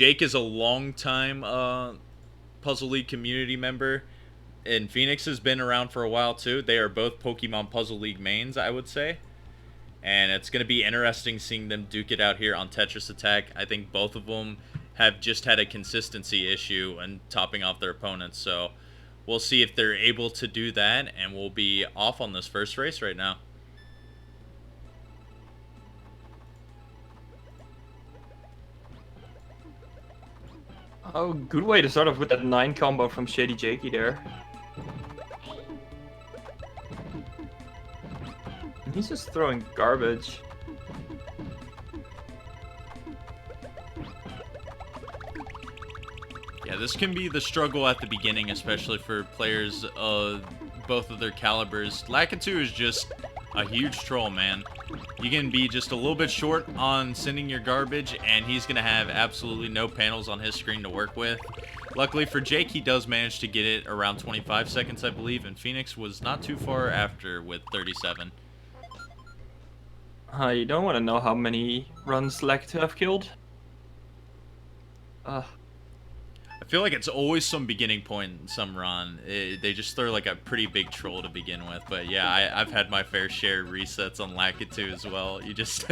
Jake is a longtime Puzzle League community member, and Phoenix has been around for a while too. They are both Pokemon Puzzle League mains, I would say. And it's going to be interesting seeing them duke it out here on Tetris Attack. I think both of them have just had a consistency issue and topping off their opponents. So we'll see if they're able to do that, and we'll be off on this first race right now. Oh, good way to start off with that 9 combo from ShadyJakey there. He's just throwing garbage. Yeah, this can be the struggle at the beginning, especially for players of both of their calibers. Lakitu is just a huge troll, man. You can be just a little bit short on sending your garbage, and he's going to have absolutely no panels on his screen to work with. Luckily for Jake, he does manage to get it around 25 seconds, I believe, and Phoenix was not too far after with 37. You don't want to know how many runs Lakitu have killed. I feel like it's always some beginning point in some run. They just throw like a pretty big troll to begin with. But yeah, I've had my fair share of resets on Lakitu as well. You just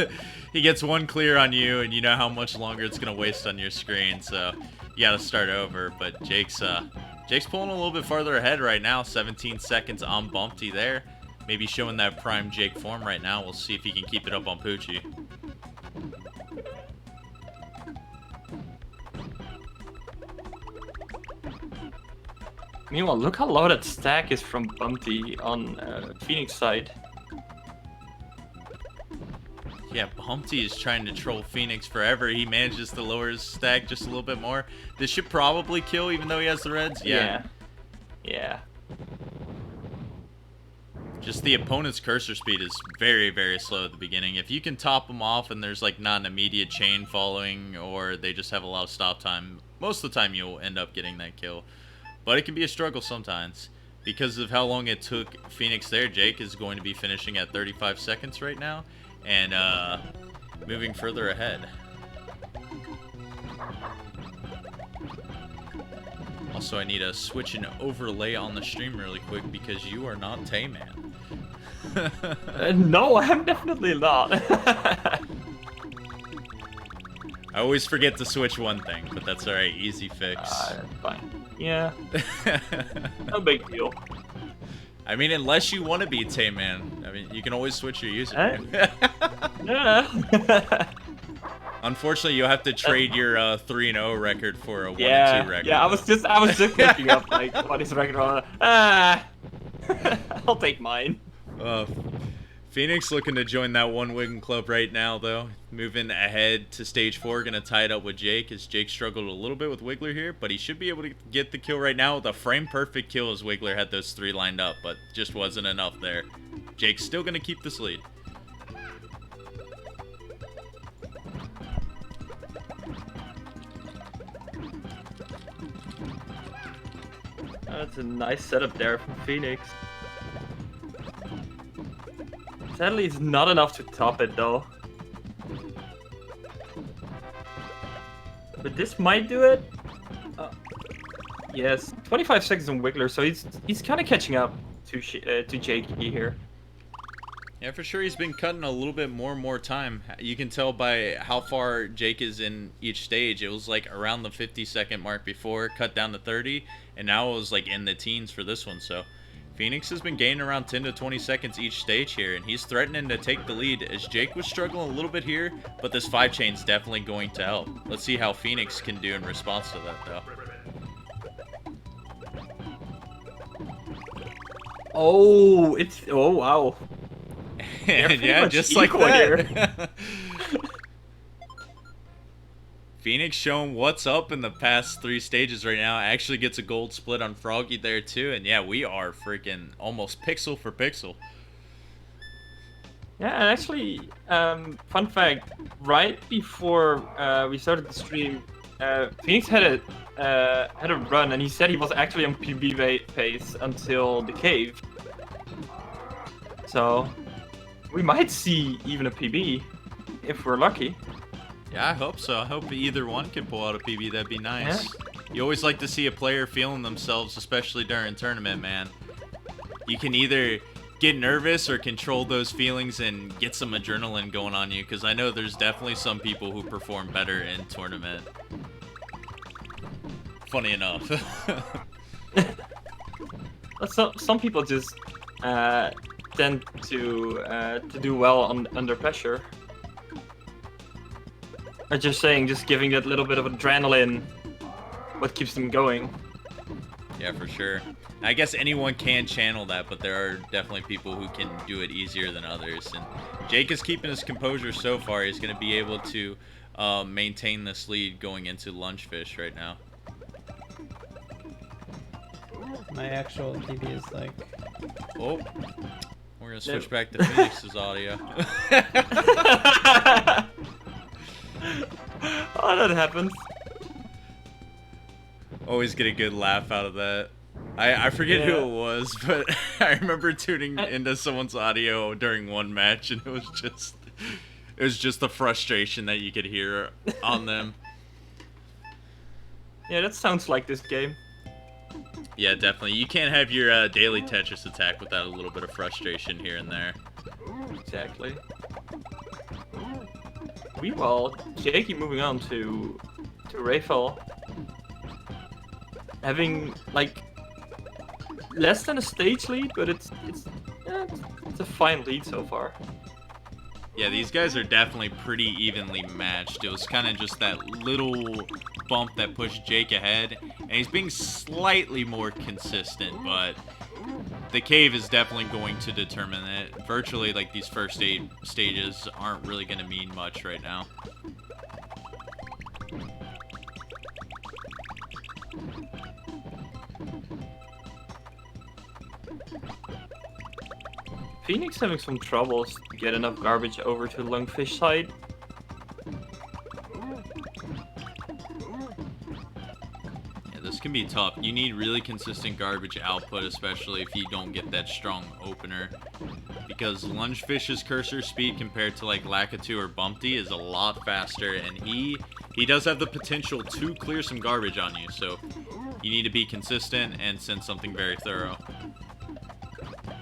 he gets one clear on you, and you know how much longer it's gonna waste on your screen. So you gotta start over. But Jake's pulling a little bit farther ahead right now. 17 seconds on Bumpty there. Maybe showing that prime Jake form right now. We'll see if he can keep it up on Poochie. Meanwhile, look how low that stack is from Bumpty on Phoenix side. Yeah, Bumpty is trying to troll Phoenix forever. He manages to lower his stack just a little bit more. This should probably kill even though he has the reds. Yeah. Just the opponent's cursor speed is very, very slow at the beginning. If you can top them off and there's like not an immediate chain following, or they just have a lot of stop time, most of the time you'll end up getting that kill. But it can be a struggle sometimes. Because of how long it took Phoenix there, Jake is going to be finishing at 35 seconds right now. And moving further ahead. Also, I need to switch an overlay on the stream really quick because you are not Tay-Man. No, I'm definitely not. I always forget to switch one thing, but that's alright, easy fix. That's fine. Yeah. No big deal. I mean, unless you want to be Tay-Man, I mean, you can always switch your username. Yeah. Unfortunately, you'll have to trade your 3-0 record for a 1-2 record. Yeah, I was just looking up like what is the record on. I'll take mine. Phoenix looking to join that one win club right now, though. Moving ahead to stage 4, gonna tie it up with Jake, as Jake struggled a little bit with Wiggler here, but he should be able to get the kill right now with a frame-perfect kill as Wiggler had those 3 lined up, but just wasn't enough there. Jake's still gonna keep this lead. That's a nice setup there from Phoenix. Sadly, it's not enough to top it though. But this might do it. Yes, 25 seconds on Wiggler, so he's kind of catching up to Jakey here. Yeah, for sure he's been cutting a little bit more time. You can tell by how far Jake is in each stage. It was like around the 50-second mark before, cut down to 30, and now it was like in the teens for this one. So Phoenix has been gaining around 10 to 20 seconds each stage here, and he's threatening to take the lead as Jake was struggling a little bit here, but this 5 chain's definitely going to help. Let's see how Phoenix can do in response to that, though. Oh, oh wow. Yeah, just like that. Phoenix showing what's up in the past 3 stages right now. Actually gets a gold split on Froggy there too. And yeah, we are freaking almost pixel for pixel. Yeah, and actually, fun fact, right before we started the stream, Phoenix had a run, and he said he was actually on PB pace until the cave. So we might see even a PB if we're lucky. Yeah, I hope so. I hope either one can pull out a PB. That'd be nice. Yeah. You always like to see a player feeling themselves, especially during tournament, man. You can either get nervous or control those feelings and get some adrenaline going on you, because I know there's definitely some people who perform better in tournament. Funny enough. Some people just tend to do well under pressure. I'm just saying, just giving that little bit of adrenaline, what keeps them going. Yeah, for sure. I guess anyone can channel that, but there are definitely people who can do it easier than others. And Jake is keeping his composure so far. He's going to be able to maintain this lead going into Lunchfish right now. My actual TV is like... Oh, we're going to switch back to Phoenix's audio. Oh, that happens. Always get a good laugh out of that. I forget who it was, but I remember tuning into someone's audio during one match, and it was just the frustration that you could hear on them. Yeah, that sounds like this game. Yeah, definitely. You can't have your daily Tetris attack without a little bit of frustration here and there. Exactly. Meanwhile, Jakey moving on to Rayfall. Having like less than a stage lead, but it's a fine lead so far. Yeah, these guys are definitely pretty evenly matched. It was kind of just that little bump that pushed Jake ahead, and he's being slightly more consistent, but the cave is definitely going to determine it. Virtually, like, these first 8 stages aren't really going to mean much right now. Phoenix having some troubles to get enough garbage over to the Lungfish side. Yeah, this can be tough. You need really consistent garbage output, especially if you don't get that strong opener. Because Lungefish's cursor speed compared to like Lakitu or Bumpty is a lot faster, and he does have the potential to clear some garbage on you, so you need to be consistent and send something very thorough.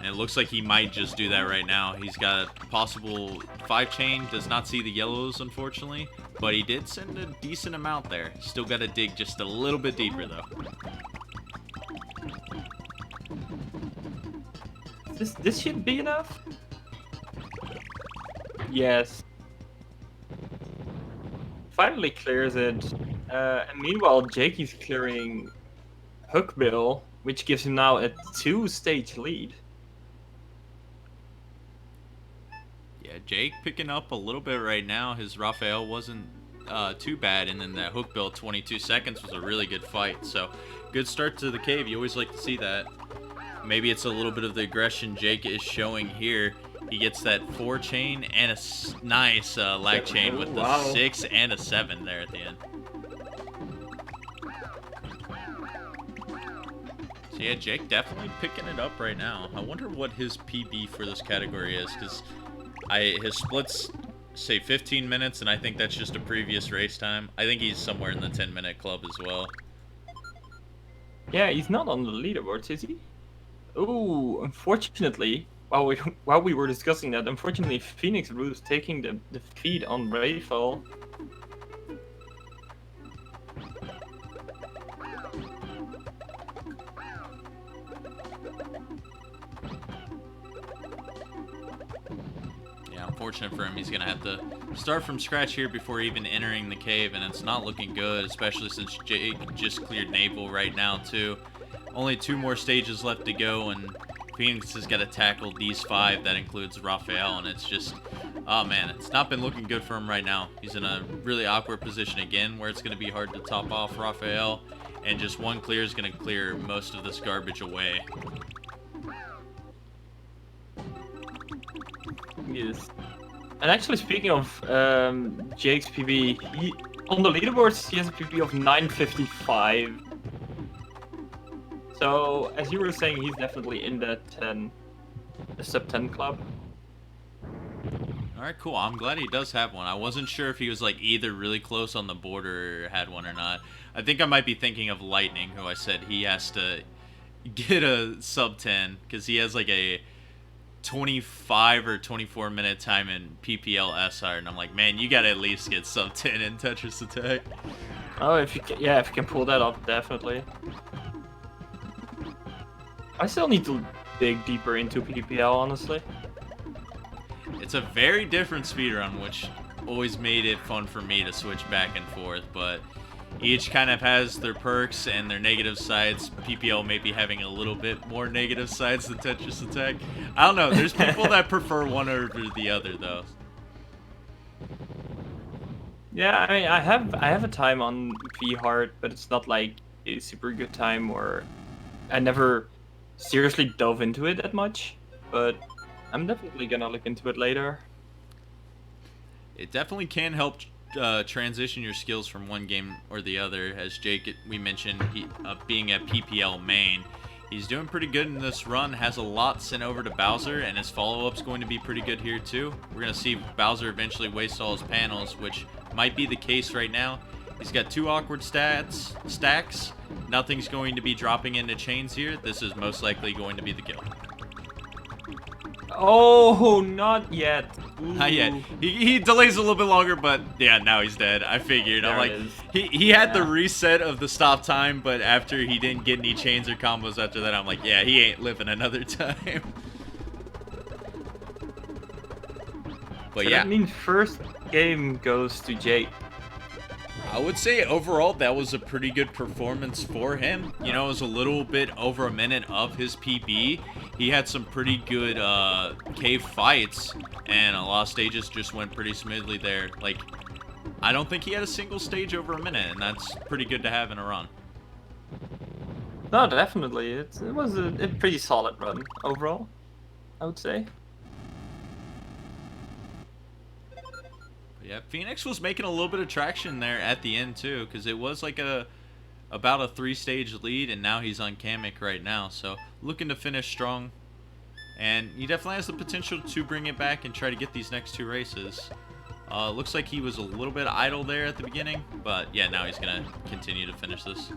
And it looks like he might just do that right now. He's got a possible 5-chain, does not see the yellows, unfortunately. But he did send a decent amount there. Still got to dig just a little bit deeper, though. This should be enough? Yes. Finally clears it. And meanwhile, Jakey's clearing Hookbill, which gives him now a 2-stage lead. Yeah, Jake picking up a little bit right now. His Raphael wasn't too bad, and then that Hookbill 22 seconds was a really good fight. So, good start to the cave. You always like to see that. Maybe it's a little bit of the aggression Jake is showing here. He gets that 4-chain and a nice lag chain with the 6 and a 7 there at the end. So yeah, Jake definitely picking it up right now. I wonder what his PB for this category is, because his splits say 15 minutes, and I think that's just a previous race time. I think he's somewhere in the 10-minute club as well. Yeah, he's not on the leaderboards, is he? Oh, unfortunately, while we were discussing that, unfortunately, PhoenixRoost taking the feed on Rayfall. Yeah, unfortunate for him. He's going to have to start from scratch here before even entering the cave, and it's not looking good, especially since Jake just cleared Naval right now, too. Only 2 more stages left to go, and Phoenix has got to tackle these 5. That includes Raphael, and it's just, oh man, it's not been looking good for him right now. He's in a really awkward position again, where it's going to be hard to top off Raphael, and just 1 clear is going to clear most of this garbage away. Yes. And actually, speaking of Jake's PB, on the leaderboards he has a PB of 955. So, as you were saying, he's definitely in that 10, the sub 10 club. Alright, cool. I'm glad he does have one. I wasn't sure if he was like either really close on the border or had one or not. I think I might be thinking of Lightning, who I said he has to get a sub 10 because he has like a 25 or 24 minute time in PPL SR, and I'm like, man, you gotta at least get sub 10 in Tetris Attack. Oh, if you can, yeah, if you can pull that off, definitely. I still need to dig deeper into PPL, honestly. It's a very different speedrun, which always made it fun for me to switch back and forth, but each kind of has their perks and their negative sides. PPL may be having a little bit more negative sides than Tetris Attack. I don't know, there's people that prefer one over the other, though. Yeah, I mean, I have a time on V Hard, but it's not like a super good time, or I never seriously dove into it that much, but I'm definitely gonna look into it later. It definitely can help transition your skills from one game or the other. As Jake, we mentioned, he being a PPL main, he's doing pretty good in this run, has a lot sent over to Bowser, and his follow-up's going to be pretty good here too. We're going to see Bowser eventually waste all his panels, which might be the case right now. He's got 2 awkward stacks. Nothing's going to be dropping into chains here. This is most likely going to be the kill. Oh, not yet. Ooh. Not yet. He delays a little bit longer, but yeah, now he's dead. I figured. There I'm like, he had the reset of the stop time, but after he didn't get any chains or combos after that, I'm like, yeah, he ain't living another time. But so yeah. that means first game goes to Jake. I would say overall that was a pretty good performance for him. You know, it was a little bit over a minute of his PB. He had some pretty good cave fights, and a lot of stages just went pretty smoothly there. Like, I don't think he had a single stage over a minute, and that's pretty good to have in a run. No, definitely. It was a pretty solid run overall, I would say. Yeah, Phoenix was making a little bit of traction there at the end too, because it was like about a 3-stage lead, and now he's on Kamek right now, so looking to finish strong. And he definitely has the potential to bring it back and try to get these next 2 races. Looks like he was a little bit idle there at the beginning, but yeah, now he's gonna continue to finish this.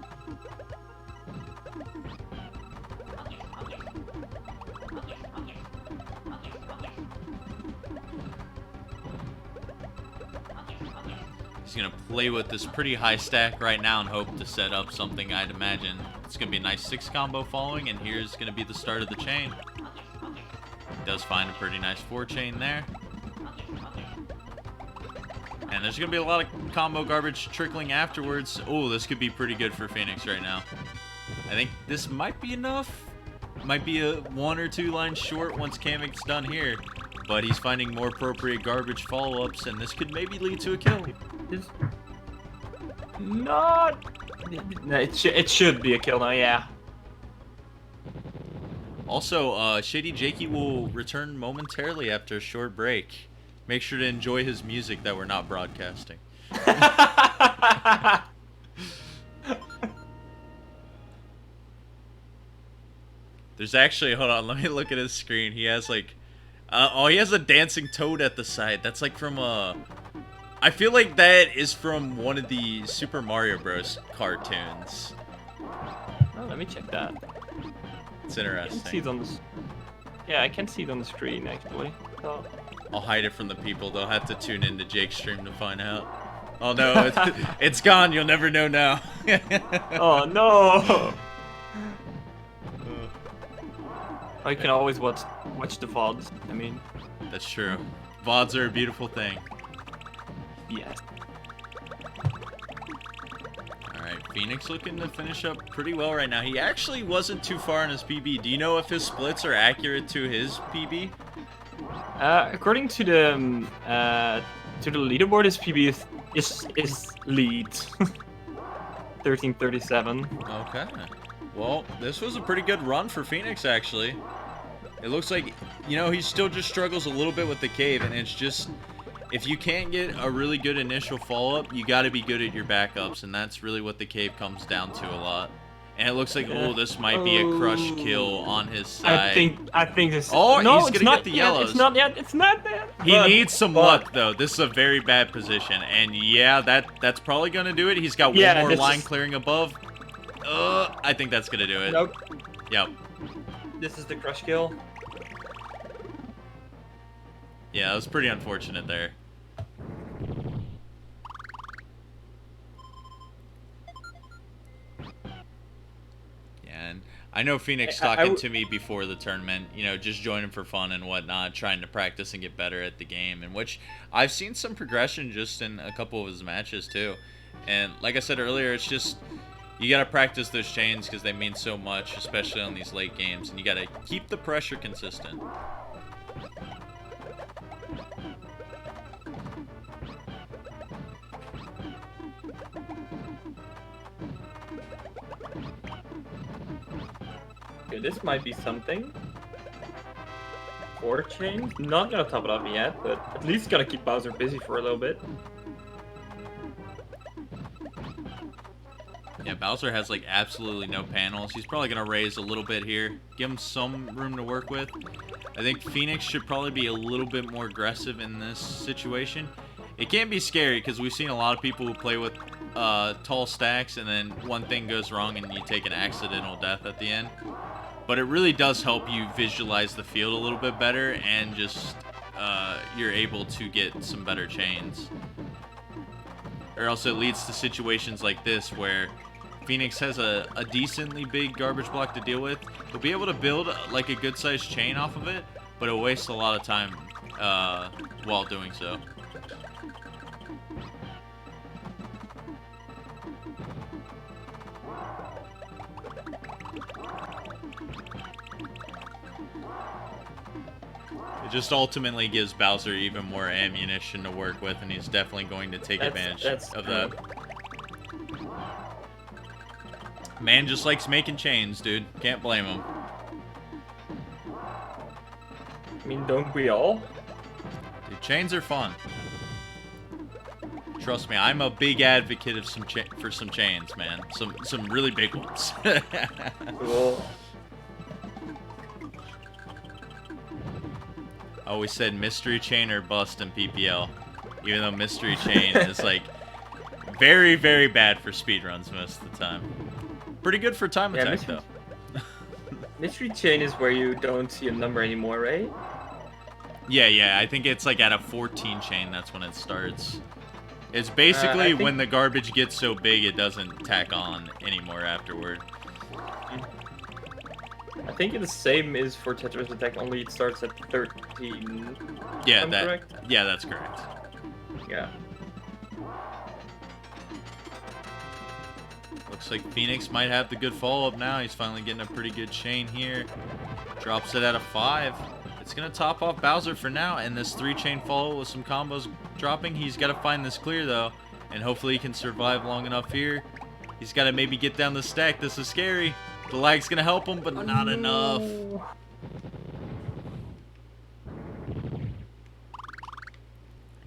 He's going to play with this pretty high stack right now and hope to set up something, I'd imagine. It's going to be a nice 6 combo following, and here's going to be the start of the chain. He does find a pretty nice 4 chain there. And there's going to be a lot of combo garbage trickling afterwards. Oh, this could be pretty good for Phoenix right now. I think this might be enough. Might be a 1 or 2 lines short once Kamek's done here. But he's finding more appropriate garbage follow-ups, and this could maybe lead to a kill. It's not... No, it should be a kill now, yeah. Also, ShadyJakey will return momentarily after a short break. Make sure to enjoy his music that we're not broadcasting. There's actually, hold on, let me look at his screen. He has like, oh, he has a dancing toad at the side. That's like from I feel like that is from one of the Super Mario Bros. Cartoons. Oh, let me check that. It's I interesting. can see it on the... Yeah, I can see it on the screen, actually. So... I'll hide it from the people. They'll have to tune into Jake's stream to find out. Oh no, it's gone. You'll never know now. Oh no! Oh, you can always watch the VODs. I mean... That's true. VODs are a beautiful thing. Yes. Alright, Phoenix looking to finish up pretty well right now. He actually wasn't too far in his PB. Do you know if his splits are accurate to his PB? According to the leaderboard, his PB is lead. 1337. Okay. Well, this was a pretty good run for Phoenix, actually. It looks like, you know, he still just struggles a little bit with the cave, and it's just... If you can't get a really good initial follow-up, you got to be good at your backups, and that's really what the cave comes down to a lot. And it looks like, oh, this might be a crush kill on his side. I think this. Oh, no, he's it's gonna not get the yet, yellows. It's not yet. It's not yet. He needs some luck, though. This is a very bad position. And yeah, that's probably gonna do it. He's got one more line clearing above. I think that's gonna do it. Nope. Yep. This is the crush kill. Yeah, that was pretty unfortunate there. Yeah, and I know Phoenix talking to me before the tournament, you know, just joining for fun and whatnot, trying to practice and get better at the game, in which I've seen some progression just in a couple of his matches too. And like I said earlier, it's just, you got to practice those chains because they mean so much, especially on these late games, and you got to keep the pressure consistent. Okay, this might be something. 4 chains. Not gonna top it off yet, but at least gotta keep Bowser busy for a little bit. Yeah, Bowser has like absolutely no panels. He's probably gonna raise a little bit here, give him some room to work with. I think Phoenix should probably be a little bit more aggressive in this situation. It can be scary because we've seen a lot of people who play with tall stacks and then one thing goes wrong and you take an accidental death at the end. But it really does help you visualize the field a little bit better, and just you're able to get some better chains. Or else it leads to situations like this where Phoenix has a decently big garbage block to deal with. He'll be able to build like a good sized chain off of it, but it'll waste a lot of time while doing so. It just ultimately gives Bowser even more ammunition to work with, and he's definitely going to take advantage of that. Man just likes making chains, dude. Can't blame him. I mean, don't we all? Dude, chains are fun. Trust me, I'm a big advocate of for some chains, man. Some really big ones. Cool. Always said mystery chain or bust in PPL. Even though mystery chain is like very, very bad for speedruns most of the time. Pretty good for time attack though. Mystery chain is where you don't see a number anymore, right? Yeah, I think it's like at a 14 chain, that's when it starts. It's basically when the garbage gets so big it doesn't tack on anymore afterward. I think the same is for Tetris Attack, only it starts at 13. Yeah, correct? Yeah, that's correct. Yeah. Looks like Phoenix might have the good follow-up now. He's finally getting a pretty good chain here. Drops it at a 5. It's going to top off Bowser for now, and this 3-chain follow with some combos dropping. He's got to find this clear, though, and hopefully he can survive long enough here. He's got to maybe get down the stack. This is scary. The lag's going to help him, but not enough.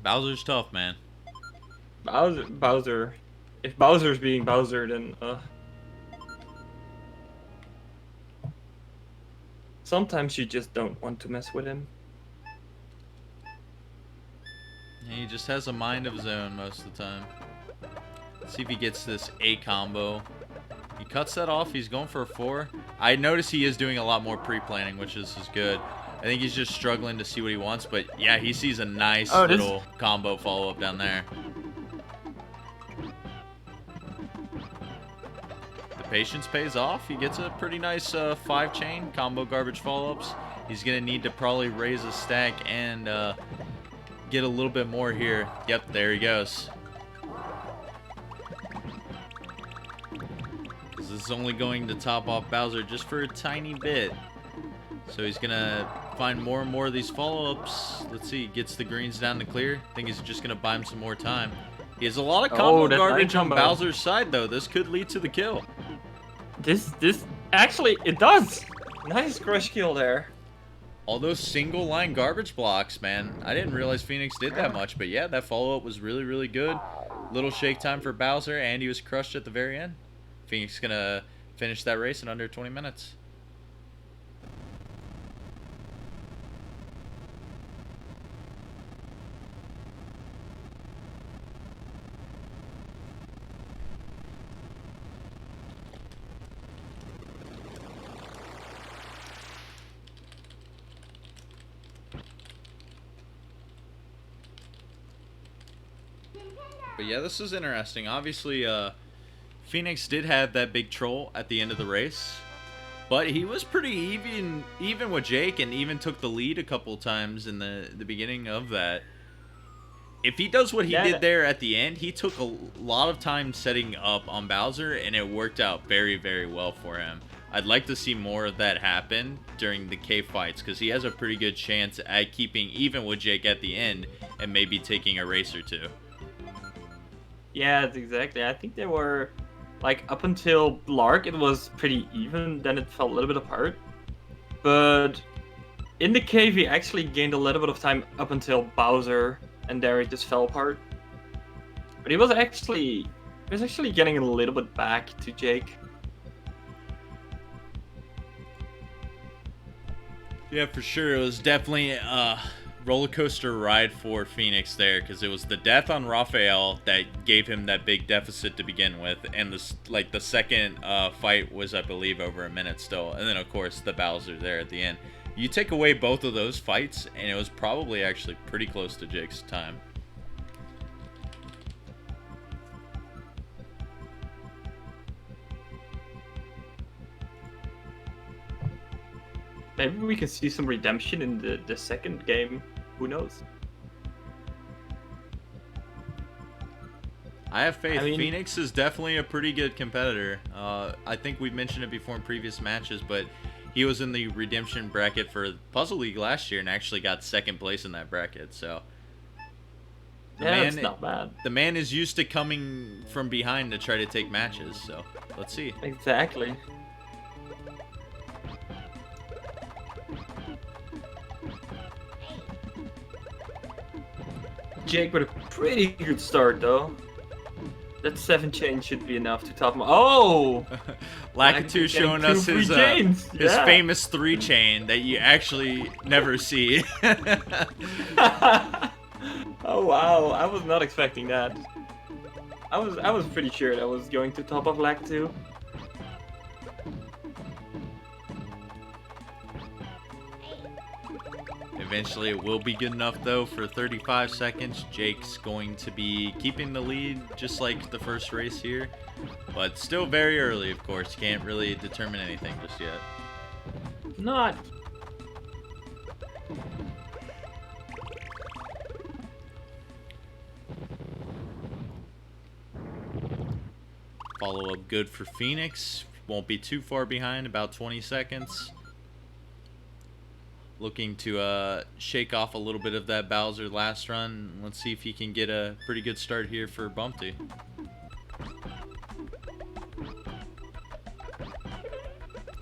Bowser's tough, man. Bowser. If Bowser's being Bowser, then sometimes you just don't want to mess with him. He just has a mind of his own most of the time. Let's see if he gets this A combo. He cuts that off. He's going for a 4. I notice he is doing a lot more pre-planning, which is good. I think he's just struggling to see what he wants, but yeah, he sees a nice little combo follow-up down there. The patience pays off. He gets a pretty nice 5-chain combo garbage follow-ups. He's going to need to probably raise his stack and get a little bit more here. Yep, there he goes. This is only going to top off Bowser just for a tiny bit. So he's going to find more and more of these follow-ups. Let's see, gets the greens down to clear. I think he's just going to buy him some more time. He has a lot of combo garbage on Bowser's side, though. This could lead to the kill. This actually, it does. Nice crush kill there. All those single line garbage blocks, man. I didn't realize Phoenix did that much, but yeah, that follow-up was really, really good. Little shake time for Bowser, and he was crushed at the very end. Phoenix gonna finish that race in under 20 minutes. But yeah, this is interesting. Obviously, Phoenix did have that big troll at the end of the race, but he was pretty even with Jake, and even took the lead a couple times in the beginning of that. If he does what he did there at the end, he took a lot of time setting up on Bowser, and it worked out very, very well for him. I'd like to see more of that happen during the cave fights, because he has a pretty good chance at keeping even with Jake at the end, and maybe taking a race or two. Yeah, exactly. I think they were, like, up until Lark, it was pretty even. Then it fell a little bit apart. But in the cave, he actually gained a little bit of time up until Bowser, and there it just fell apart. But he was actually getting a little bit back to Jake. Yeah, for sure. It was definitely a roller coaster ride for Phoenix there, because it was the death on Raphael that gave him that big deficit to begin with, and the second fight was, I believe, over a minute still, and then of course the Bowser there at the end. You take away both of those fights, and it was probably actually pretty close to Jake's time. Maybe we can see some redemption in the second game. Who knows? I have faith. I mean, Phoenix is definitely a pretty good competitor. I think we've mentioned it before in previous matches, but he was in the redemption bracket for Puzzle League last year and actually got second place in that bracket. So that's not bad. The man is used to coming from behind to try to take matches. So let's see. Exactly. Jake with a pretty good start, though. That 7 chain should be enough to top him. Oh! Lakitu showing us his famous 3 chain that you actually never see. Oh wow, I was not expecting that. I was pretty sure that was going to top off Lakitu. Eventually it will be good enough though for 35 seconds. Jake's going to be keeping the lead just like the first race here. But still very early, of course. Can't really determine anything just yet. Not. Follow up good for Phoenix. Won't be too far behind, about 20 seconds. Looking to shake off a little bit of that Bowser last run. Let's see if he can get a pretty good start here for Bumpty.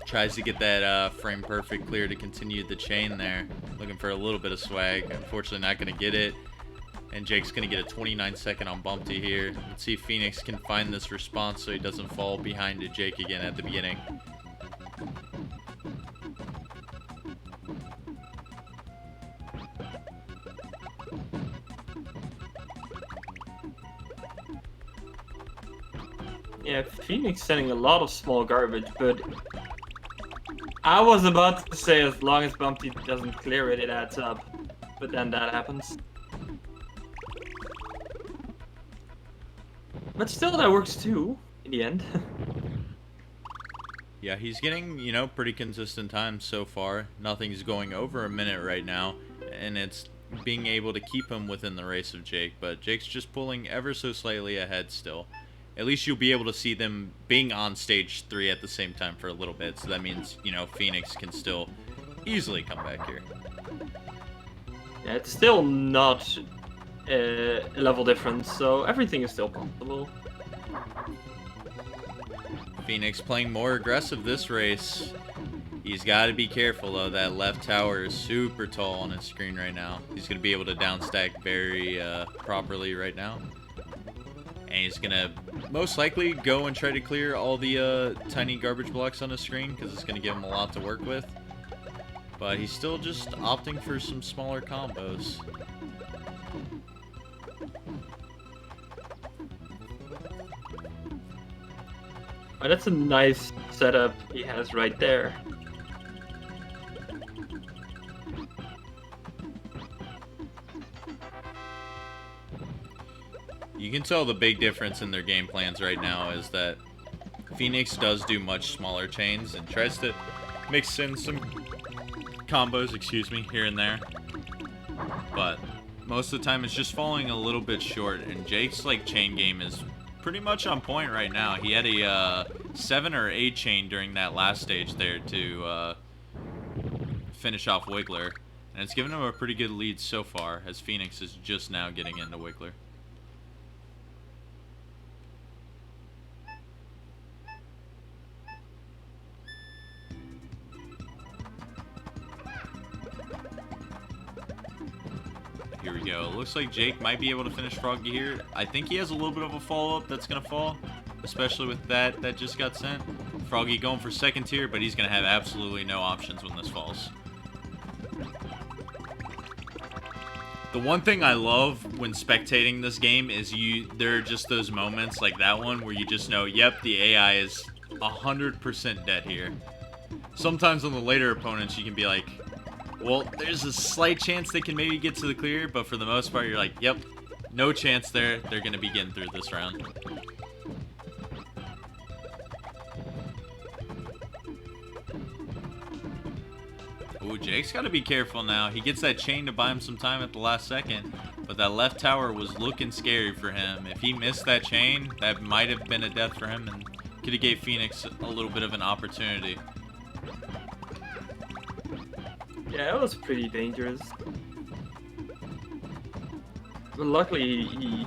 Tries to get that frame perfect clear to continue the chain there. Looking for a little bit of swag. Unfortunately not going to get it. And Jake's going to get a 29-second on Bumpty here. Let's see if Phoenix can find this response so he doesn't fall behind to Jake again at the beginning. Yeah, Phoenix sending a lot of small garbage, but I was about to say as long as Bumpty doesn't clear it, it adds up. But then that happens. But still, that works too, in the end. Yeah, he's getting, you know, pretty consistent time so far. Nothing's going over a minute right now, and it's being able to keep him within the race of Jake, but Jake's just pulling ever so slightly ahead still. At least you'll be able to see them being on stage 3 at the same time for a little bit, so that means, you know, Phoenix can still easily come back here. Yeah, it's still not a level difference, so everything is still possible. Phoenix playing more aggressive this race. He's got to be careful though. That left tower is super tall on his screen right now. He's going to be able to downstack very properly right now. And he's going to most likely go and try to clear all the tiny garbage blocks on the screen because it's going to give him a lot to work with. But he's still just opting for some smaller combos. Oh, that's a nice setup he has right there. You can tell the big difference in their game plans right now is that Phoenix does do much smaller chains and tries to mix in some combos, excuse me, here and there. But most of the time it's just falling a little bit short, and Jake's like chain game is pretty much on point right now. He had a 7 or 8 chain during that last stage there to finish off Wiggler, and it's given him a pretty good lead so far as Phoenix is just now getting into Wiggler. Here we go. Looks like Jake might be able to finish Froggy here. I think he has a little bit of a follow-up that's going to fall, especially with that just got sent. Froggy going for second tier, but he's going to have absolutely no options when this falls. The one thing I love when spectating this game is there are just those moments like that one where you just know, yep, the AI is 100% dead here. Sometimes on the later opponents you can be like, well, there's a slight chance they can maybe get to the clear, but for the most part, you're like, yep, no chance there. They're going to be getting through this round. Ooh, Jake's got to be careful now. He gets that chain to buy him some time at the last second, but that left tower was looking scary for him. If he missed that chain, that might have been a death for him and could have gave Phoenix a little bit of an opportunity. Yeah, it was pretty dangerous. But luckily, he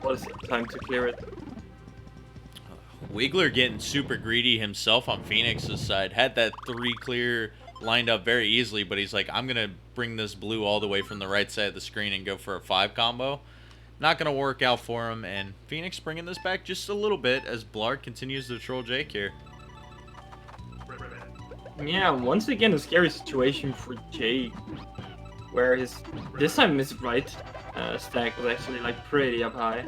was in time to clear it. Wiggler getting super greedy himself on Phoenix's side. Had that 3 clear lined up very easily, but he's like, I'm going to bring this blue all the way from the right side of the screen and go for a 5 combo. Not going to work out for him, and Phoenix bringing this back just a little bit as Blarg continues to troll Jake here. Yeah, once again a scary situation for Jake, where this time his right stack was actually like pretty up high.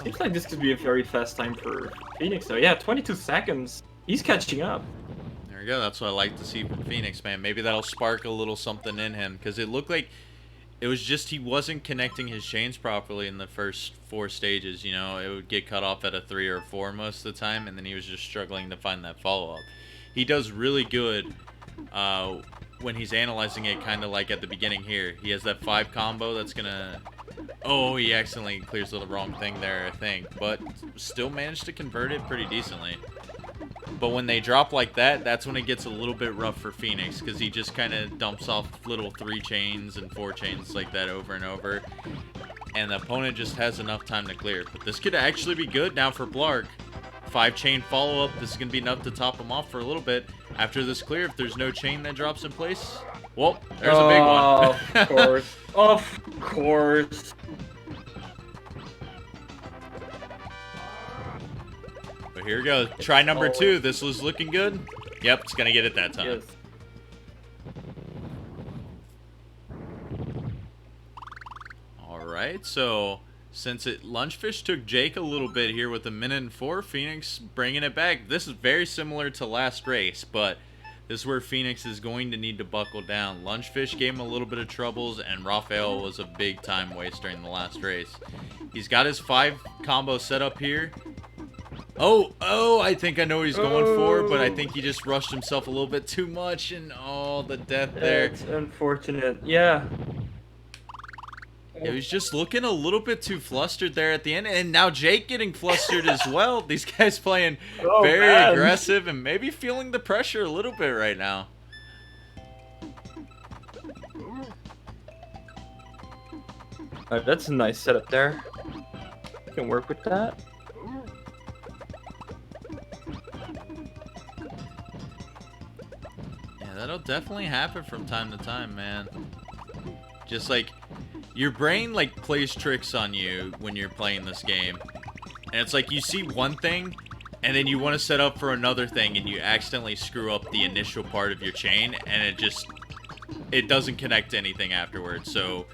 Seems like this could be a very fast time for Phoenix though. Yeah, 22 seconds. He's catching up. There we go. That's what I like to see from Phoenix, man. Maybe that'll spark a little something in him, because it looked like it was just he wasn't connecting his chains properly in the first 4 stages. You know, it would get cut off at a 3 or 4 most of the time, and then he was just struggling to find that follow-up. He does really good when he's analyzing it, kind of like at the beginning here. He has that 5 combo that's going to... Oh, he accidentally clears the wrong thing there, I think. But still managed to convert it pretty decently. But when they drop like that, that's when it gets a little bit rough for Phoenix, because he just kind of dumps off little 3 chains and 4 chains like that over and over. And the opponent just has enough time to clear. But this could actually be good now for Blarg. 5 chain follow-up. This is going to be enough to top him off for a little bit. After this clear, if there's no chain that drops in place, well, there's a big one. Of course. Of course. But here we go. Try number 2. This was looking good. Yep, it's going to get it that time. Yes. Alright, so since Lunchfish took Jake a little bit here with 1:04, Phoenix bringing it back. This is very similar to last race, but this is where Phoenix is going to need to buckle down. Lunchfish gave him a little bit of troubles, and Raphael was a big time waste during the last race. He's got his 5 combo set up here. Oh, I think I know what he's going for, but I think he just rushed himself a little bit too much, and the death there. It's unfortunate. Yeah. He was just looking a little bit too flustered there at the end, and now Jake getting flustered as well. These guys playing very aggressive and maybe feeling the pressure a little bit right now. That's a nice setup there. You can work with that. Yeah, that'll It'll definitely happen from time to time, man. Just like, your brain like plays tricks on you when you're playing this game. And it's like you see one thing, and then you want to set up for another thing, and you accidentally screw up the initial part of your chain, and it doesn't connect to anything afterwards. So,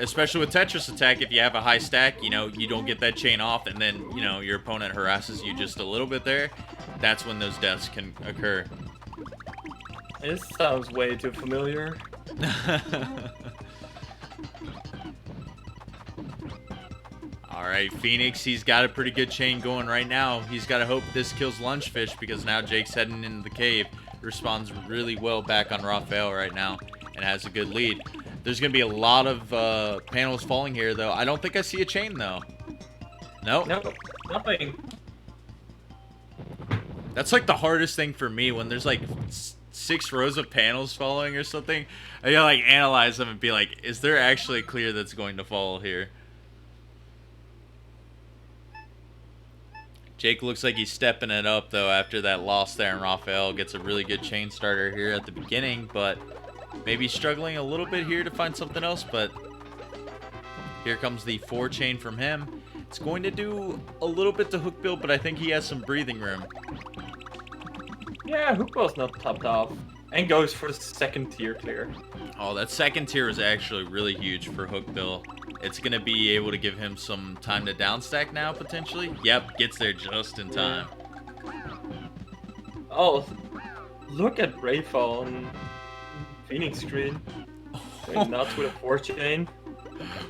especially with Tetris attack, if you have a high stack, you know, you don't get that chain off, and then, you know, your opponent harasses you just a little bit there, that's when those deaths can occur. This sounds way too familiar. Alright, Phoenix, he's got a pretty good chain going right now. He's got to hope this kills Lunchfish, because now Jake's heading into the cave. Responds really well back on Raphael right now, and has a good lead. There's going to be a lot of panels falling here, though. I don't think I see a chain, though. Nope. Nope, nothing. That's like the hardest thing for me, when there's like 6 rows of panels falling or something. I gotta like analyze them and be like, is there actually a clear that's going to fall here? Jake looks like he's stepping it up, though, after that loss there, and Raphael gets a really good chain starter here at the beginning, but maybe struggling a little bit here to find something else, but here comes the 4 chain from him. It's going to do a little bit to hook build, but I think he has some breathing room. Yeah, Hookball's not topped off. And goes for the 2nd tier clear. Oh, that 2nd tier is actually really huge for Hook Bill. It's going to be able to give him some time to downstack now, potentially. Yep, gets there just in time. Oh, look at Rayfall on Phoenix screen. Going nuts with a 4 chain.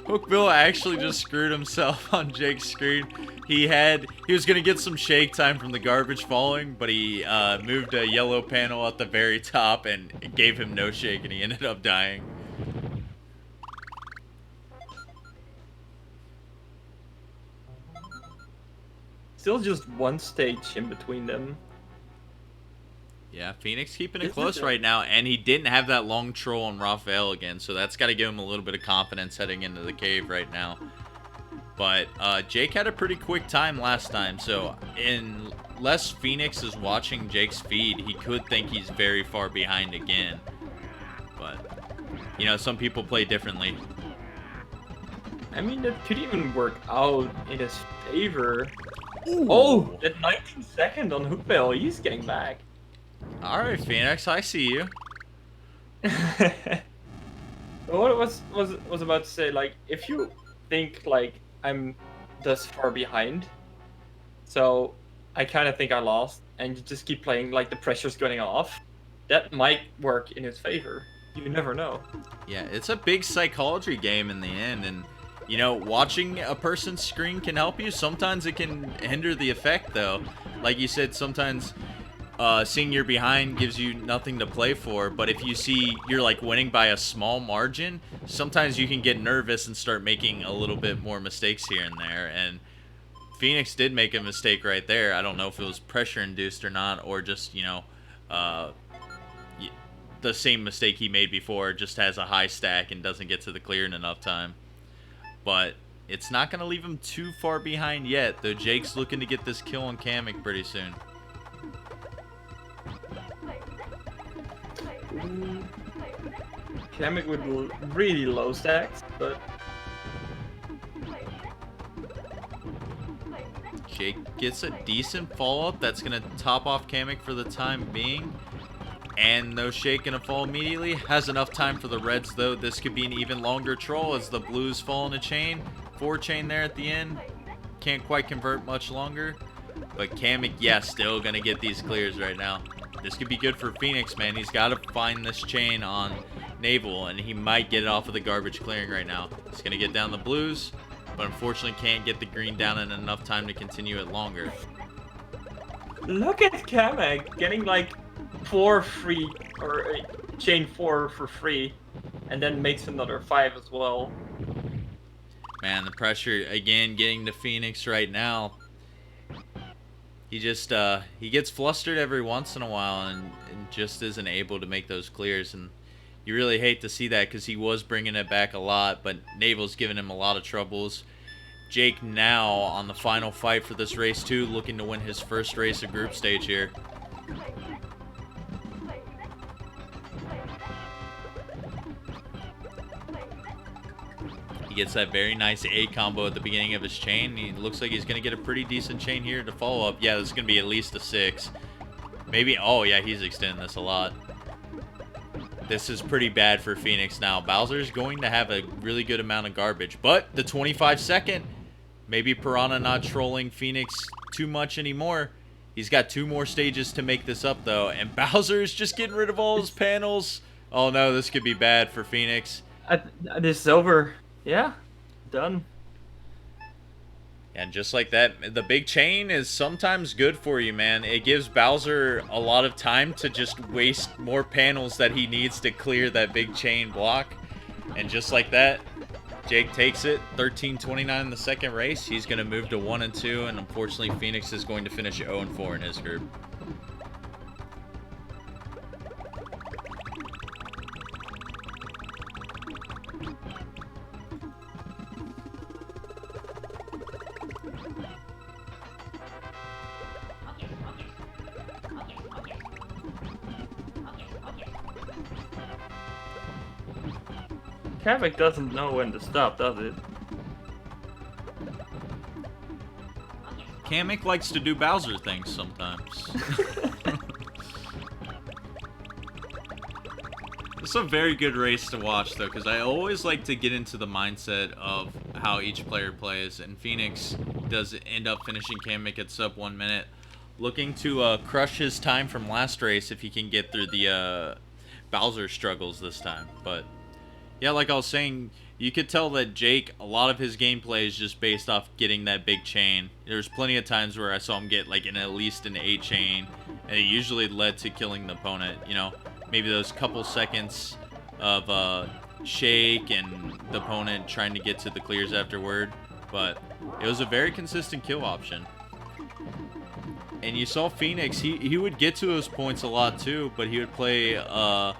Hook Bill actually just screwed himself on Jake's screen. He was going to get some shake time from the garbage falling, but he moved a yellow panel at the very top, and it gave him no shake, and he ended up dying. Still just 1 stage in between them. Yeah, Phoenix keeping it close right now, and he didn't have that long troll on Raphael again, so that's got to give him a little bit of confidence heading into the cave right now. But Jake had a pretty quick time last time, so unless Phoenix is watching Jake's feed, he could think he's very far behind again. But, you know, some people play differently. I mean, that could even work out in his favor. Ooh. Oh, that 19-second on Hookbell, he's getting back. Alright, Phoenix, I see you. What I was about to say, like, if you think, like, I'm thus far behind, so I kind of think I lost, and you just keep playing, like, the pressure's going off, that might work in his favor. You never know. Yeah, it's a big psychology game in the end, and, you know, watching a person's screen can help you. Sometimes it can hinder the effect, though. Like you said, sometimes seeing you're behind gives you nothing to play for, but if you see you're like winning by a small margin, sometimes you can get nervous and start making a little bit more mistakes here and there. And Phoenix did make a mistake right there. I don't know if it was pressure induced or not, or just, you know, the same mistake he made before, just has a high stack and doesn't get to the clear in enough time. But it's not going to leave him too far behind yet, though Jake's looking to get this kill on Kamek pretty soon. Kamek with really low stacks, but Jake gets a decent follow-up. That's going to top off Kamek for the time being. And no shake gonna fall immediately. Has enough time for the reds, though. This could be an even longer troll as the blues fall in a chain. 4 chain there at the end. Can't quite convert much longer. But Kamek, yeah, still gonna get these clears right now. This could be good for Phoenix, man. He's got to find this chain on Naval, and he might get it off of the garbage clearing right now. He's gonna get down the blues, but unfortunately can't get the green down in enough time to continue it longer. look at Kamek getting like 4 free, or chain 4 for free, and then makes another 5 as well. Man, the pressure again getting to Phoenix right now. He just he gets flustered every once in a while and just isn't able to make those clears, and you really hate to see that because he was bringing it back a lot, but Naval's giving him a lot of troubles. Jake now on the final fight for this race too, looking to win his first race of group stage here. He gets that very nice A combo at the beginning of his chain. He looks like he's going to get a pretty decent chain here to follow up. Yeah, this is going to be at least a 6. Maybe, oh yeah, he's extending this a lot. This is pretty bad for Phoenix now. Bowser's going to have a really good amount of garbage. But the 25-second, maybe Piranha not trolling Phoenix too much anymore. He's got 2 more stages to make this up, though. And Bowser's just getting rid of all his panels. Oh, no, this could be bad for Phoenix. This is over. Yeah, done. And just like that, the big chain is sometimes good for you, man. It gives Bowser a lot of time to just waste more panels that he needs to clear that big chain block. And just like that, Jake takes it. 13-29 in the second race. He's going to move to 1-2, and unfortunately, Phoenix is going to finish 0-4 in his group. Kavik doesn't know when to stop, does it? Kamek likes to do Bowser things sometimes. It's a very good race to watch, though, because I always like to get into the mindset of how each player plays, and Phoenix does end up finishing Kamek at sub 1 minute, looking to crush his time from last race if he can get through the Bowser struggles this time. But yeah, like I was saying, you could tell that Jake, a lot of his gameplay is just based off getting that big chain. There's plenty of times where I saw him get like at least an 8 chain, and it usually led to killing the opponent. You know, maybe those couple seconds of shake and the opponent trying to get to the clears afterward. But it was a very consistent kill option. And you saw Phoenix, he would get to those points a lot too, but he would play a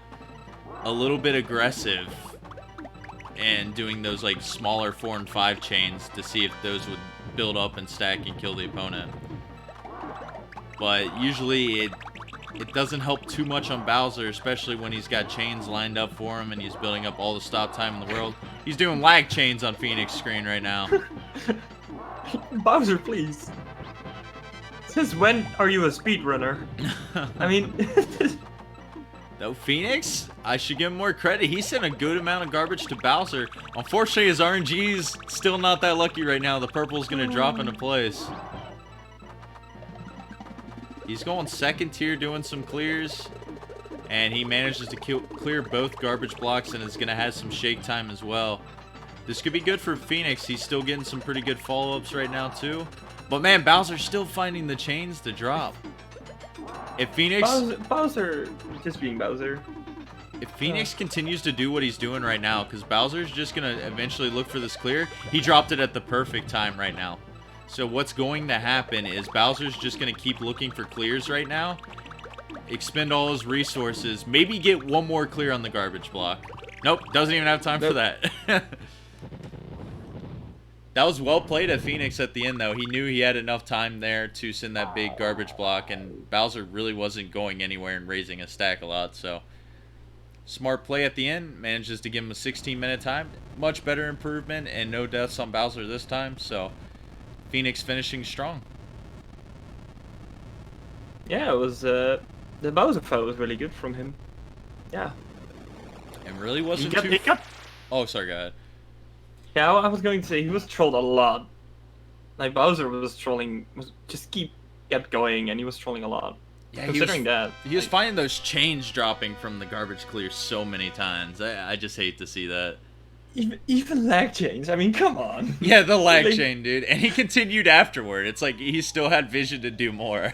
little bit aggressive and doing those like smaller 4 and 5 chains to see if those would build up and stack and kill the opponent. But usually it doesn't help too much on Bowser, especially when he's got chains lined up for him and he's building up all the stop time in the world. He's doing lag chains on Phoenix screen right now. Bowser, please. Since when are you a speedrunner? I mean... Though Phoenix, I should give him more credit. He sent a good amount of garbage to Bowser. Unfortunately, his RNG's still not that lucky right now. The purple's going to drop into place. He's going second tier, doing some clears. And he manages to clear both garbage blocks and is going to have some shake time as well. This could be good for Phoenix. He's still getting some pretty good follow-ups right now, too. But, man, Bowser's still finding the chains to drop. If Phoenix... Bowser just being Bowser. If Phoenix continues to do what he's doing right now, because Bowser's just going to eventually look for this clear, he dropped it at the perfect time right now. So what's going to happen is Bowser's just going to keep looking for clears right now, expend all his resources, maybe get one more clear on the garbage block. Nope, doesn't even have time for that. That was well played at Phoenix at the end, though. He knew he had enough time there to send that big garbage block, and Bowser really wasn't going anywhere and raising a stack a lot, so... Smart play at the end, manages to give him a 16-minute time. Much better improvement, and no deaths on Bowser this time, so... Phoenix finishing strong. Yeah, it was, the Bowser fight was really good from him. Yeah. And really wasn't he got... Oh, sorry, go ahead. Yeah, I was going to say, he was trolled a lot. Like, Bowser was trolling, kept going, and he was trolling a lot. Yeah, considering he was finding those chains dropping from the garbage clear so many times. I just hate to see that. Even lag chains, I mean, come on. Yeah, the lag chain, dude. And he continued afterward. It's like he still had vision to do more.